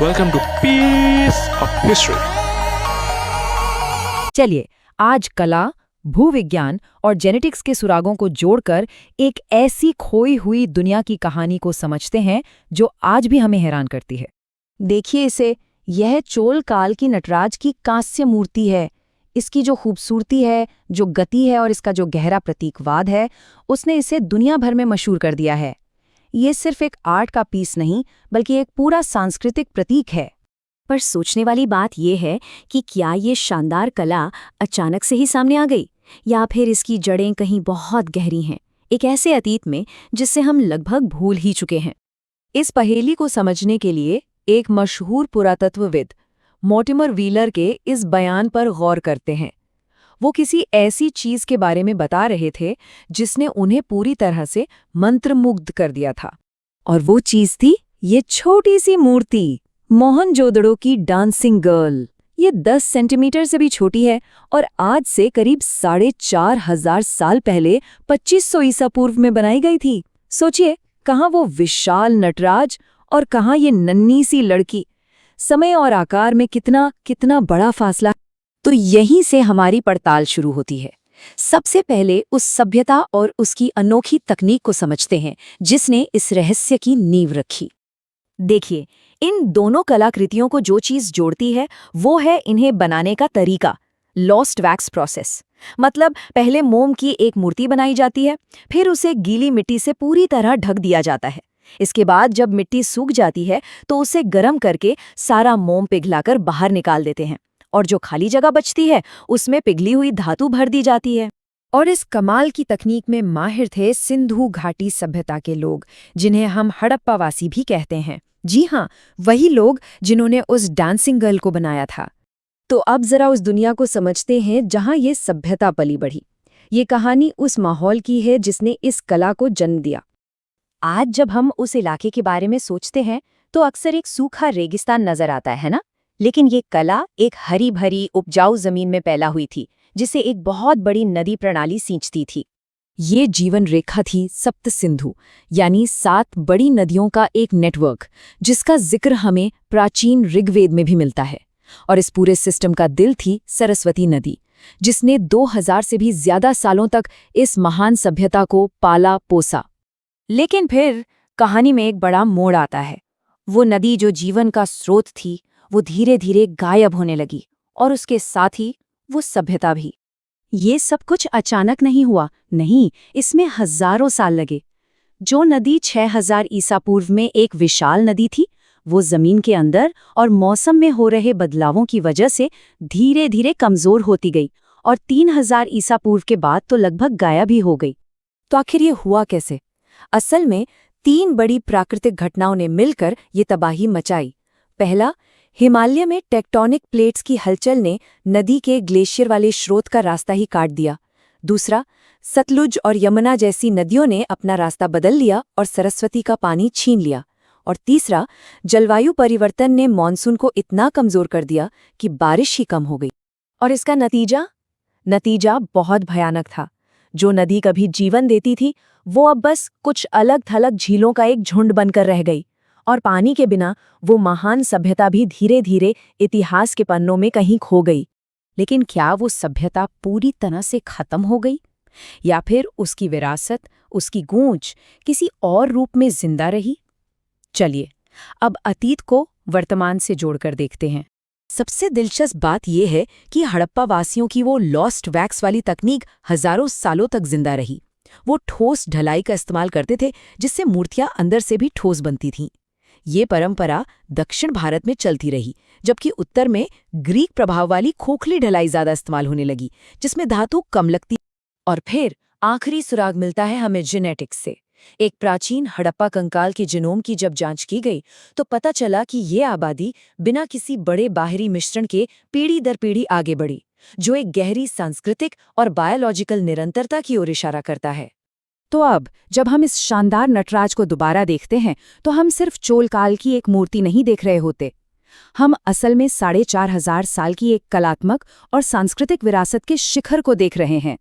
Welcome to Piece of History. चलिए आज कला, भूविज्ञान और जेनेटिक्स के सुरागों को जोड़कर एक ऐसी खोई हुई दुनिया की कहानी को समझते हैं जो आज भी हमें हैरान करती है। देखिए इसे, यह चोल काल की नटराज की कांस्य मूर्ति है। इसकी जो खूबसूरती है, जो गति है और इसका जो गहरा प्रतीकवाद है, उसने इसे दुनिया भर में मशहूर कर दिया है। ये सिर्फ एक आर्ट का पीस नहीं, बल्कि एक पूरा सांस्कृतिक प्रतीक है। पर सोचने वाली बात यह है कि क्या ये शानदार कला अचानक से ही सामने आ गई, या फिर इसकी जड़ें कहीं बहुत गहरी हैं, एक ऐसे अतीत में जिससे हम लगभग भूल ही चुके हैं। इस पहेली को समझने के लिए एक मशहूर पुरातत्वविद मॉर्टिमर व्हीलर के इस बयान पर गौर करते हैं। वो किसी ऐसी चीज के बारे में बता रहे थे जिसने उन्हें पूरी तरह से मंत्रमुग्ध कर दिया था। और वो चीज थी ये छोटी सी मूर्ति, मोहनजोदड़ो की डांसिंग गर्ल। ये 10 सेंटीमीटर से भी छोटी है और आज से करीब 4,500 साल पहले 2500 ईसा पूर्व में बनाई गई थी। सोचिए, कहाँ वो विशाल नटराज और कहाँ ये नन्ही सी लड़की। समय और आकार में कितना बड़ा फासला। तो यहीं से हमारी पड़ताल शुरू होती है। सबसे पहले उस सभ्यता और उसकी अनोखी तकनीक को समझते हैं जिसने इस रहस्य की नींव रखी। देखिए, इन दोनों कलाकृतियों को जो चीज जोड़ती है वो है इन्हें बनाने का तरीका, लॉस्ट वैक्स प्रोसेस। मतलब पहले मोम की एक मूर्ति बनाई जाती है, फिर उसे गीली मिट्टी से पूरी तरह ढक दिया जाता है। इसके बाद जब मिट्टी सूख जाती है तो उसे गर्म करके सारा मोम पिघलाकर बाहर निकाल देते हैं, और जो खाली जगह बचती है उसमें पिघली हुई धातु भर दी जाती है। और इस कमाल की तकनीक में माहिर थे सिंधु घाटी सभ्यता के लोग, जिन्हें हम हड़प्पावासी भी कहते हैं। जी हाँ, वही लोग जिन्होंने उस डांसिंग गर्ल को बनाया था। तो अब जरा उस दुनिया को समझते हैं जहां ये सभ्यता पली बढ़ी। ये कहानी उस माहौल की है जिसने इस कला को जन्म दिया। आज जब हम उस इलाके के बारे में सोचते हैं तो अक्सर एक सूखा रेगिस्तान नजर आता है ना? लेकिन ये कला एक हरी भरी उपजाऊ जमीन में पैदा हुई थी, जिसे एक बहुत बड़ी नदी प्रणाली सींचती थी। ये जीवन रेखा थी सप्त सिंधु, यानी 7 बड़ी नदियों का एक नेटवर्क, जिसका जिक्र हमें प्राचीन ऋग्वेद में भी मिलता है। और इस पूरे सिस्टम का दिल थी सरस्वती नदी, जिसने 2000 से भी ज्यादा सालों तक इस महान सभ्यता को पाला पोसा। लेकिन फिर कहानी में एक बड़ा मोड़ आता है। वो नदी जो जीवन का स्रोत थी, वो धीरे धीरे गायब होने लगी, और उसके साथ ही वो सभ्यता भी। ये सब कुछ अचानक नहीं हुआ, नहीं, इसमें हजारों साल लगे। जो नदी 6000 ईसा पूर्व में एक विशाल नदी थी, वो जमीन के अंदर और मौसम में हो रहे बदलावों की वजह से धीरे धीरे कमजोर होती गई, और 3000 ईसा पूर्व के बाद तो लगभग गायब ही हो गई। तो आखिर ये हुआ कैसे? असल में 3 बड़ी प्राकृतिक घटनाओं ने मिलकर ये तबाही मचाई। पहला, हिमालय में टेक्टोनिक प्लेट्स की हलचल ने नदी के ग्लेशियर वाले स्रोत का रास्ता ही काट दिया। दूसरा, सतलुज और यमुना जैसी नदियों ने अपना रास्ता बदल लिया और सरस्वती का पानी छीन लिया। और तीसरा, जलवायु परिवर्तन ने मॉनसून को इतना कमजोर कर दिया कि बारिश ही कम हो गई। और इसका नतीजा बहुत भयानक था। जो नदी कभी जीवन देती थी, वो अब बस कुछ अलग थलग झीलों का एक झुंड बनकर रह गई। और पानी के बिना वो महान सभ्यता भी धीरे धीरे इतिहास के पन्नों में कहीं खो गई। लेकिन क्या वो सभ्यता पूरी तरह से खत्म हो गई, या फिर उसकी विरासत, उसकी गूंज किसी और रूप में जिंदा रही? चलिए अब अतीत को वर्तमान से जोड़कर देखते हैं। सबसे दिलचस्प बात यह है कि हड़प्पा वासियों की वो लॉस्ट वैक्स वाली तकनीक हजारों सालों तक जिंदा रही। वो ठोस ढलाई का इस्तेमाल करते थे, जिससे मूर्तियां अंदर से भी ठोस बनती थीं। ये परंपरा दक्षिण भारत में चलती रही, जबकि उत्तर में ग्रीक प्रभाव वाली खोखली ढलाई ज्यादा इस्तेमाल होने लगी, जिसमें धातु कम लगती। और फिर आखिरी सुराग मिलता है हमें जेनेटिक्स से। एक प्राचीन हड़प्पा कंकाल के जीनोम की जब जांच की गई तो पता चला कि ये आबादी बिना किसी बड़े बाहरी मिश्रण के पीढ़ी दर पीढ़ी आगे बढ़ी, जो एक गहरी सांस्कृतिक और बायोलॉजिकल निरंतरता की ओर इशारा करता है। तो अब जब हम इस शानदार नटराज को दोबारा देखते हैं तो हम सिर्फ चोल काल की एक मूर्ति नहीं देख रहे होते। हम असल में 4500 साल की एक कलात्मक और सांस्कृतिक विरासत के शिखर को देख रहे हैं।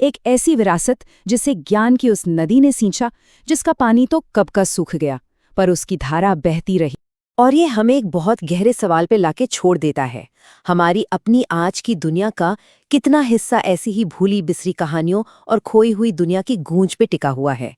एक ऐसी विरासत जिसे ज्ञान की उस नदी ने सींचा, जिसका पानी तो कब का सूख गया, पर उसकी धारा बहती रही। और ये हमें एक बहुत गहरे सवाल पे लाके छोड़ देता है। हमारी अपनी आज की दुनिया का कितना हिस्सा ऐसी ही भूली बिसरी कहानियों और खोई हुई दुनिया की गूंज पे टिका हुआ है।